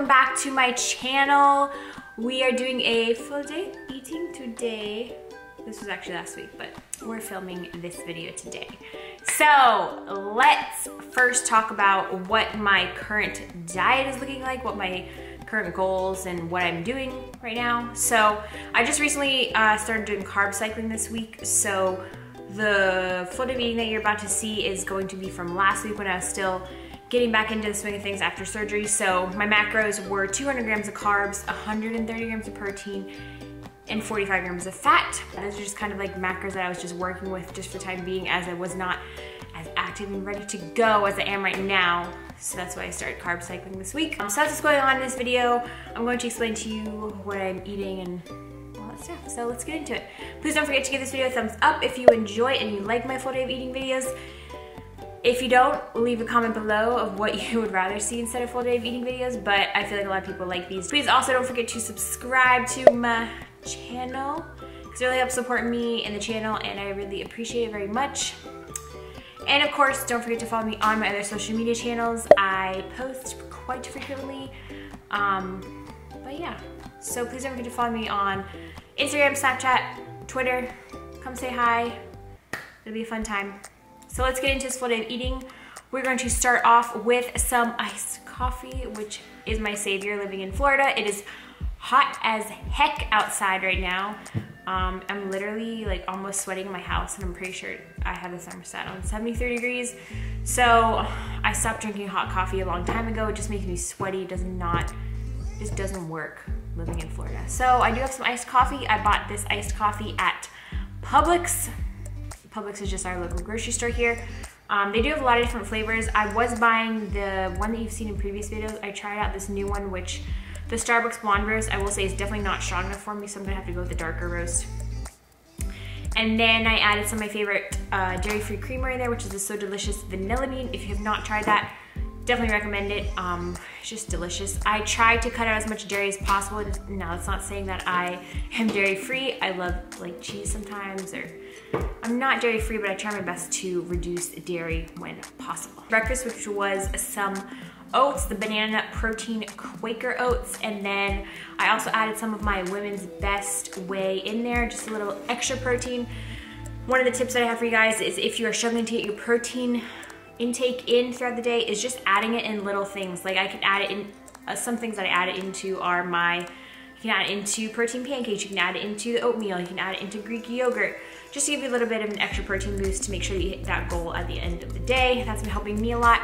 welcome back to my channel. We are doing a full day eating today. This was actually last week, but we're filming this video today. So let's first talk about what my current diet is looking like, what my current goals and what I'm doing right now. So I just recently started doing carb cycling this week. So the full day of eating that you're about to see is going to be from last week when I was still getting back into the swing of things after surgery. So my macros were 200 grams of carbs, 130 grams of protein, and 45 grams of fat. Those are just kind of like macros that I was just working with just for time being, as I was not as active and ready to go as I am right now. So that's why I started carb cycling this week. So that's what's going on in this video. I'm going to explain to you what I'm eating and all that stuff. So let's get into it. Please don't forget to give this video a thumbs up if you enjoy and you like my full day of eating videos. If you don't, leave a comment below of what you would rather see instead of full day of eating videos, but I feel like a lot of people like these. Please also don't forget to subscribe to my channel, because it really helps support me and the channel, and I really appreciate it very much. And of course, don't forget to follow me on my other social media channels. I post quite frequently, but yeah. So please don't forget to follow me on Instagram, Snapchat, Twitter. Come say hi. It'll be a fun time. So let's get into this full day of eating. We're going to start off with some iced coffee, which is my savior living in Florida. It is hot as heck outside right now. I'm literally like almost sweating in my house, and I'm pretty sure I have the thermostat on 73 degrees. So I stopped drinking hot coffee a long time ago. It just makes me sweaty. It just doesn't work living in Florida. So I do have some iced coffee. I bought this iced coffee at Publix. Publix is just our local grocery store here. They do have a lot of different flavors. I was buying the one that you've seen in previous videos. I tried out this new one, which the Starbucks blonde roast, I will say, is definitely not strong enough for me, so I'm gonna have to go with the darker roast. And then I added some of my favorite dairy-free creamer in there, which is the So Delicious Vanilla Bean. If you have not tried that, definitely recommend it. It's just delicious. I try to cut out as much dairy as possible. Now, that's not saying that I am dairy-free. I love like cheese sometimes, or I'm not dairy-free, but I try my best to reduce dairy when possible. Breakfast, which was some oats, the banana nut protein Quaker oats, and then I also added some of my Women's Best whey in there, just a little extra protein. One of the tips that I have for you guys is, if you are struggling to get your protein intake in throughout the day, is just adding it in little things. Like I can add it in, some things that I add it into are you can add it into protein pancakes, you can add it into the oatmeal, you can add it into Greek yogurt, just to give you a little bit of an extra protein boost to make sure that you hit that goal at the end of the day. That's been helping me a lot.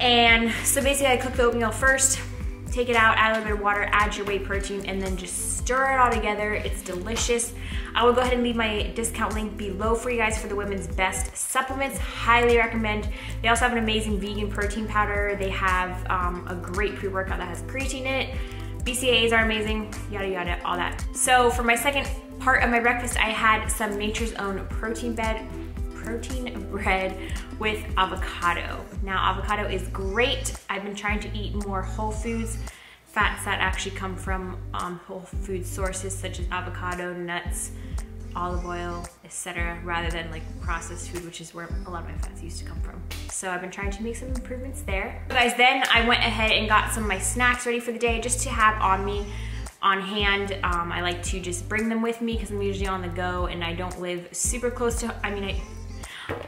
And so basically I cook the oatmeal first, take it out, add a little bit of water, add your whey protein, and then just stir it all together. It's delicious. I will go ahead and leave my discount link below for you guys for the Women's Best supplements. Highly recommend. They also have an amazing vegan protein powder. They have a great pre-workout that has creatine in it. BCAAs are amazing, yada yada, all that. So for my second part of my breakfast, I had some Nature's Own protein bread with avocado. Now, avocado is great. I've been trying to eat more whole foods, fats that actually come from whole food sources such as avocado, nuts, olive oil, etc., rather than like processed food, which is where a lot of my fats used to come from. So I've been trying to make some improvements there. So guys, then I went ahead and got some of my snacks ready for the day, just to have on me, on hand. I like to just bring them with me because I'm usually on the go, and I don't live super close to,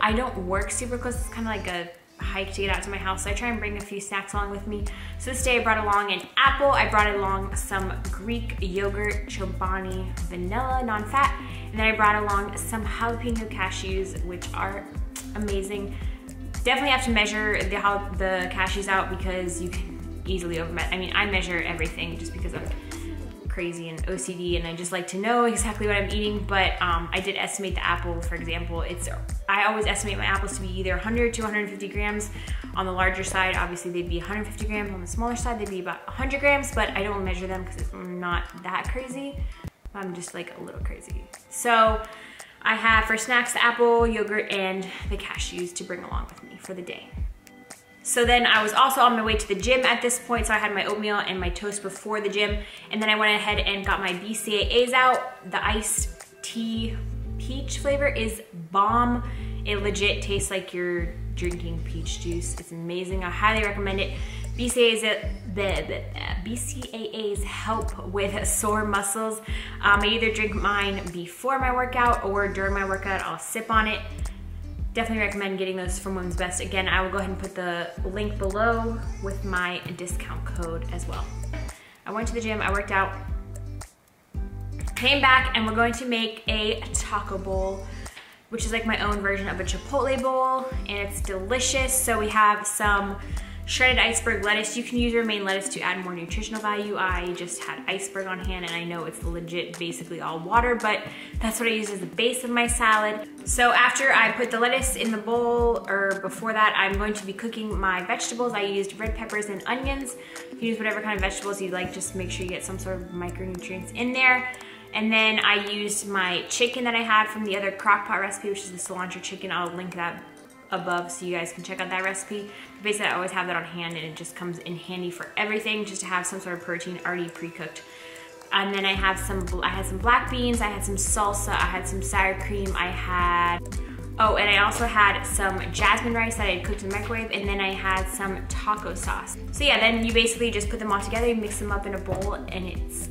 I don't work super close. It's kind of like a hike to get out to my house, so I try and bring a few snacks along with me. So this day I brought along an apple, I brought along some Greek yogurt, Chobani vanilla, non-fat, and then I brought along some jalapeno cashews, which are amazing. Definitely have to measure the cashews out, because you can easily overmeasure. I measure everything just because I'm crazy and OCD, and I just like to know exactly what I'm eating. But I did estimate the apple, for example. I always estimate my apples to be either 100 to 150 grams. On the larger side, obviously they'd be 150 grams. On the smaller side, they'd be about 100 grams, but I don't measure them because I'm not that crazy. I'm just like a little crazy. So I have for snacks the apple, yogurt, and the cashews to bring along with me for the day. So then I was also on my way to the gym at this point, so I had my oatmeal and my toast before the gym, and then I went ahead and got my BCAAs out. The iced tea peach flavor is bomb. It legit tastes like you're drinking peach juice. It's amazing. I highly recommend it. BCAAs help with sore muscles. I either drink mine before my workout or during my workout. I'll sip on it. Definitely recommend getting those from Women's Best. Again, I will go ahead and put the link below with my discount code as well. I went to the gym, I worked out, came back, and we're going to make a taco bowl, which is like my own version of a Chipotle bowl, and it's delicious. So we have some shredded iceberg lettuce. You can use romaine lettuce to add more nutritional value. I just had iceberg on hand, and I know it's legit basically all water, but that's what I use as the base of my salad. So after I put the lettuce in the bowl, or before that, I'm going to be cooking my vegetables. I used red peppers and onions. You can use whatever kind of vegetables you like, just make sure you get some sort of micronutrients in there. And then I used my chicken that I had from the other crock pot recipe, which is the cilantro chicken. I'll link that above so you guys can check out that recipe. Basically, I always have that on hand, and it just comes in handy for everything, just to have some sort of protein already pre-cooked. And then I had some black beans, I had some salsa, I had some sour cream, oh, and I also had some jasmine rice that I had cooked in the microwave, and then I had some taco sauce. So yeah, then you basically just put them all together, you mix them up in a bowl, and it's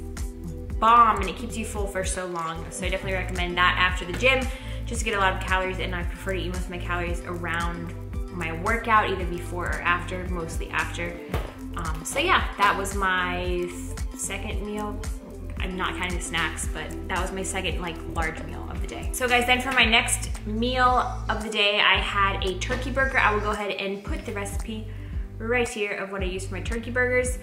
bomb, and it keeps you full for so long. So I definitely recommend that after the gym, just to get a lot of calories, and I prefer to eat most of my calories around my workout, either before or after, mostly after. So yeah, that was my second meal. I'm not counting the snacks, but that was my second large meal of the day. So guys, then for my next meal of the day, I had a turkey burger. I will go ahead and put the recipe right here of what I use for my turkey burgers.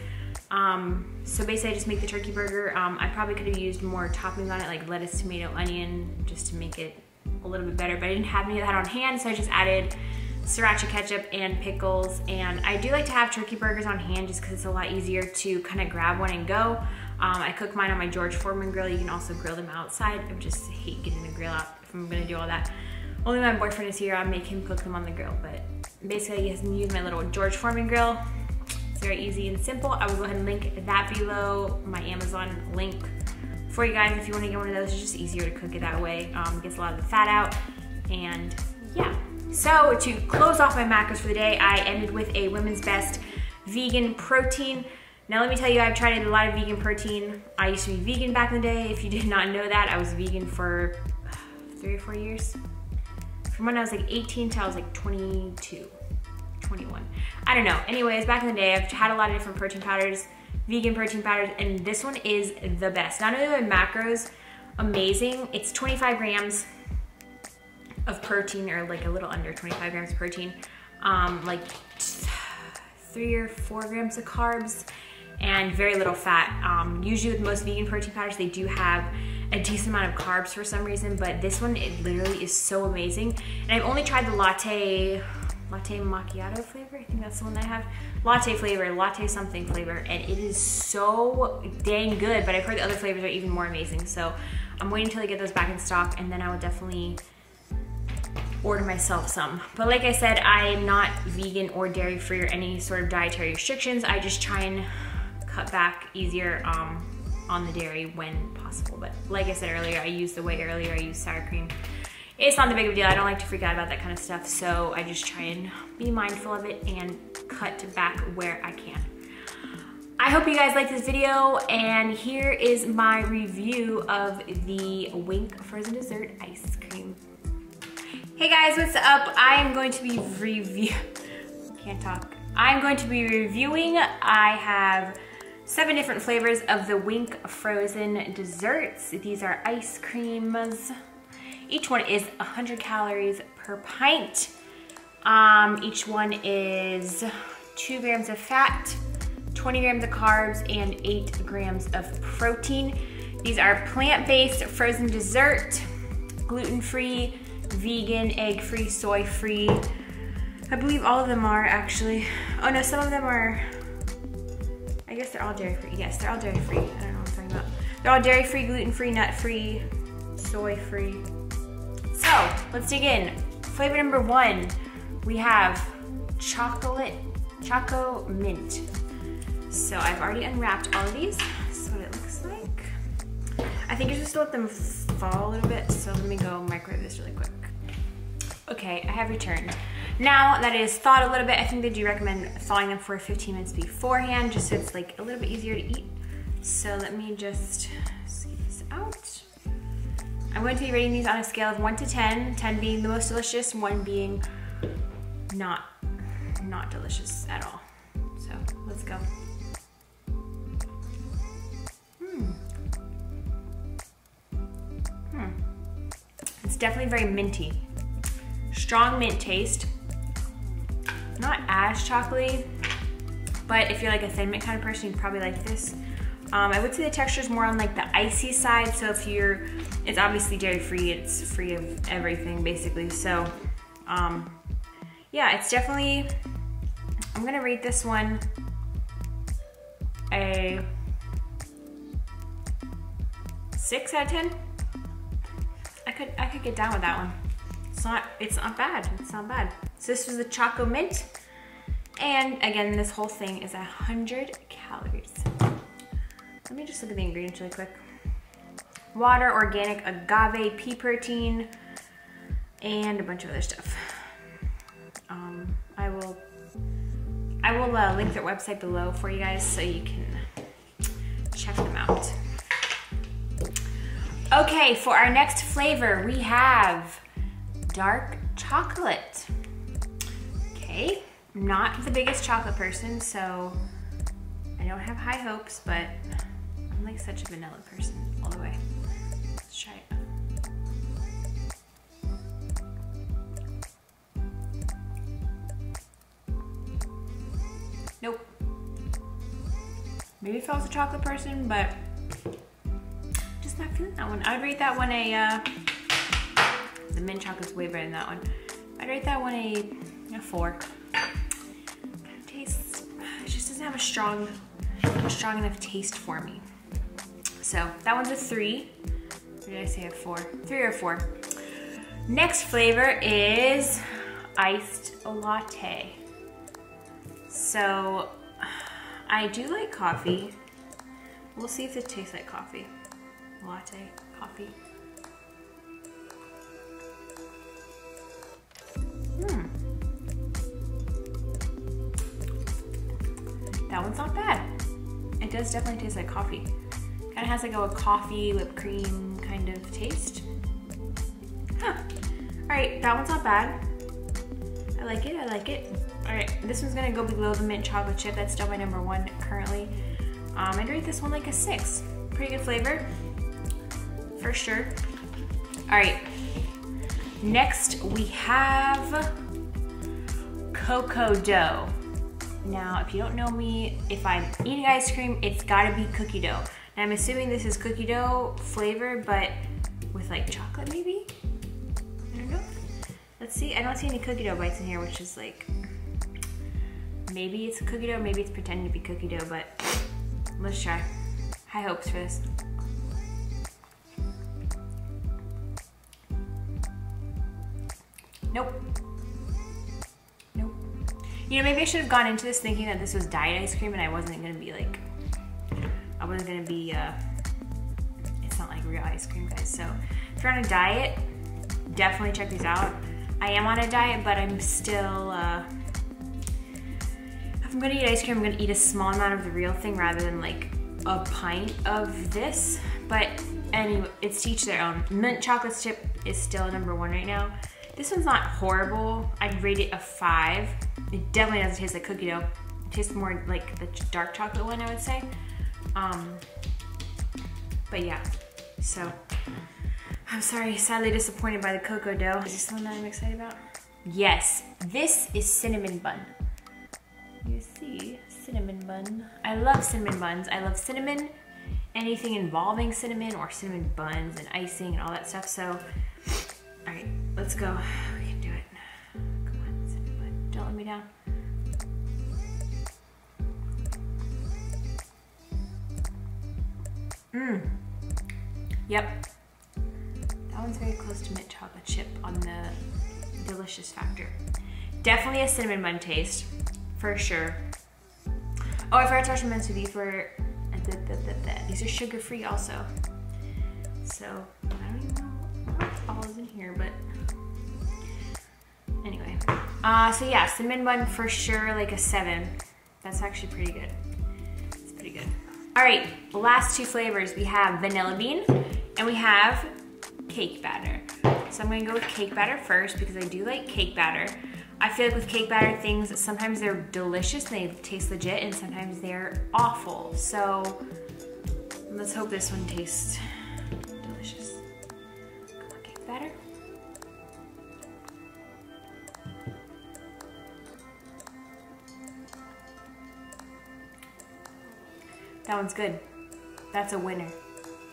So basically I just make the turkey burger. I probably could have used more toppings on it, like lettuce, tomato, onion, just to make it a little bit better, but I didn't have any of that on hand, so I just added sriracha ketchup and pickles. And I do like to have turkey burgers on hand just because it's a lot easier to kind of grab one and go. I cook mine on my George Foreman grill. You can also grill them outside. I just hate getting the grill out if I'm gonna do all that. Only my boyfriend is here, I'll make him cook them on the grill, but basically I can use my little George Foreman grill. It's very easy and simple. I will go ahead and link that below, my Amazon link for you guys if you want to get one of those. It's just easier to cook it that way. It gets a lot of the fat out, and yeah. So to close off my macros for the day, I ended with a Women's Best vegan protein. Now let me tell you, I've tried a lot of vegan protein. I used to be vegan back in the day. If you did not know that, I was vegan for 3 or 4 years. From when I was like 18 till I was like 22, 21. I don't know. Anyways, back in the day, I've had a lot of different protein powders, vegan protein powders, and this one is the best. Not only are macros amazing, it's 25 grams of protein, or like a little under 25 grams of protein, like 3 or 4 grams of carbs, and very little fat. Usually with most vegan protein powders, they do have a decent amount of carbs for some reason, but this one, it literally is so amazing. And I've only tried the latte macchiato flavor. I think that's the one that I have. Latte flavor, latte something flavor, and it is so dang good, but I've heard the other flavors are even more amazing. So I'm waiting until I get those back in stock, and then I will definitely order myself some. But like I said, I am not vegan or dairy free or any sort of dietary restrictions. I just try and cut back easier on the dairy when possible. But like I said earlier, I used sour cream. It's not that big of a deal. I don't like to freak out about that kind of stuff, so I just try and be mindful of it and cut back where I can. I hope you guys liked this video, and here is my review of the Wink frozen dessert ice cream. Hey guys, what's up? I am going to be reviewing, I have 7 different flavors of the Wink frozen desserts. These are ice creams. Each one is 100 calories per pint. Each one is 2 grams of fat, 20 grams of carbs, and 8 grams of protein. These are plant-based frozen dessert, gluten-free, vegan, egg-free, soy-free. I believe all of them are actually. Oh no, some of them are, I guess they're all dairy-free. Yes, they're all dairy-free. I don't know what I'm talking about. They're all dairy-free, gluten-free, nut-free, soy-free. So let's dig in. Flavor number 1, we have Choco Mint. So I've already unwrapped all of these. This is what it looks like. I think you're supposed to let them fall a little bit, so let me go microwave this really quick. Okay, I have returned. Now that it is thawed a little bit, I think they do recommend thawing them for 15 minutes beforehand, just so it's like a little bit easier to eat. So let me just see this out. I'm going to be rating these on a scale of 1 to 10, 10 being the most delicious, 1 being not delicious at all. So let's go. It's definitely very minty. Strong mint taste. Not as chocolatey, but if you're like a thin mint kind of person, you'd probably like this. I would say the texture is more on like the icy side, so if you're, it's obviously dairy free, it's free of everything basically. So yeah, it's definitely, I'm gonna rate this one a 6 out of 10. I could get down with that one. It's not bad. It's not bad. So this was the Choco Mint. And again, this whole thing is 100 calories. Let me just look at the ingredients really quick. Water, organic agave, pea protein, and a bunch of other stuff. I will link their website below for you guys so you can check them out. Okay, for our next flavor, we have dark chocolate. Okay, I'm not the biggest chocolate person, so I don't have high hopes, but I'm like such a vanilla person all the way. Let's try it. Nope. Maybe if I was a chocolate person, but just not feeling that one. I would rate that one a, the mint chocolate's way better than that one. I'd rate that one a 4. Tastes, it just doesn't have a strong enough taste for me. So that one's a 3. Or did I say a 4? 3 or 4. Next flavor is iced latte. So I do like coffee. We'll see if it tastes like coffee. Latte, coffee. That one's not bad. It does definitely taste like coffee. Kind of has like a coffee whipped cream kind of taste. Huh. All right, that one's not bad. I like it, I like it. All right, this one's gonna go below the mint chocolate chip. That's still my number 1 currently. I'd rate this one like a 6. Pretty good flavor, for sure. All right, next we have cocoa dough. Now, if you don't know me, if I'm eating ice cream, it's gotta be cookie dough. And I'm assuming this is cookie dough flavor, but with like chocolate maybe? I don't know. Let's see, I don't see any cookie dough bites in here, which is like, maybe it's a cookie dough, maybe it's pretending to be cookie dough, but let's try. High hopes for this. Nope. Nope. You know, maybe I should have gone into this thinking that this was diet ice cream and I wasn't gonna be like, it's not like real ice cream, guys. So if you're on a diet, definitely check these out. I am on a diet, but I'm still, if I'm gonna eat ice cream, I'm gonna eat a small amount of the real thing rather than like a pint of this. But anyway, it's to each their own. Mint chocolate chip is still number 1 right now. This one's not horrible. I'd rate it a 5. It definitely doesn't taste like cookie dough. It tastes more like the dark chocolate one, I would say. But yeah, so I'm sorry, sadly disappointed by the cocoa dough. Is this the one that I'm excited about? Yes, this is cinnamon bun. You see, cinnamon bun. I love cinnamon buns. I love cinnamon, anything involving cinnamon or cinnamon buns and icing and all that stuff. So, all right, let's go. We can do it. Come on, cinnamon bun. Don't let me down. Yep. That one's very close to mint chocolate chip on the delicious factor. Definitely a cinnamon bun taste, for sure. Oh, I forgot to mention these were, these are sugar-free also. So, I don't even know what all is in here, but anyway. So yeah, cinnamon bun for sure, like a 7. That's actually pretty good. It's pretty good. All right, last 2 flavors. We have vanilla bean and we have cake batter. So I'm gonna go with cake batter first because I do like cake batter. I feel like with cake batter things, sometimes they're delicious and they taste legit and sometimes they're awful. So let's hope this one tastes delicious. Come on, cake batter. That one's good. That's a winner.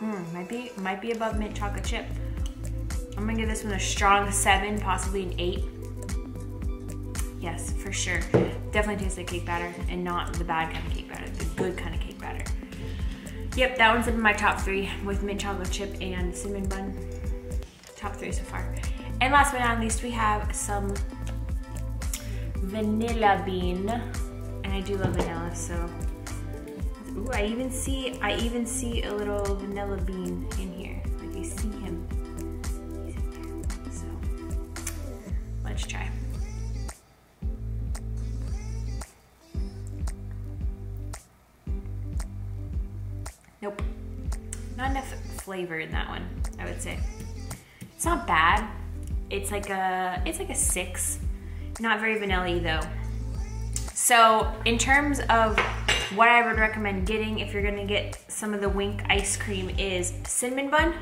Might be above mint chocolate chip. I'm gonna give this one a strong 7, possibly an 8. Yes, for sure. Definitely tastes like cake batter and not the bad kind of cake batter, the good kind of cake batter. Yep, that one's in my top 3 with mint chocolate chip and cinnamon bun. Top 3 so far. And last but not least, we have some vanilla bean. And I do love vanilla, so. Ooh, I even see a little vanilla bean in here. Like I see him. He's in there. So let's try. Nope. Not enough flavor in that one, I would say. It's not bad. It's like a 6. Not very vanilla-y though. So in terms of what I would recommend getting if you're gonna get some of the Wink ice cream is cinnamon bun,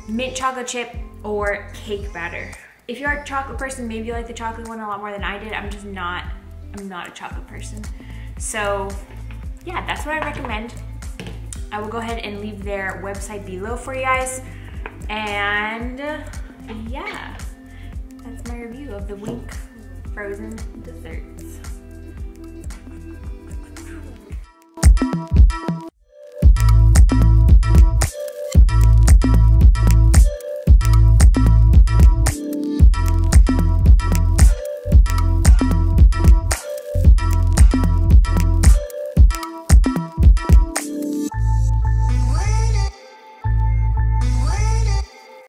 mint chocolate chip, or cake batter. If you're a chocolate person, maybe you like the chocolate one a lot more than I did. I'm not a chocolate person. So yeah, that's what I recommend. I will go ahead and leave their website below for you guys. And yeah, that's my review of the Wink frozen desserts.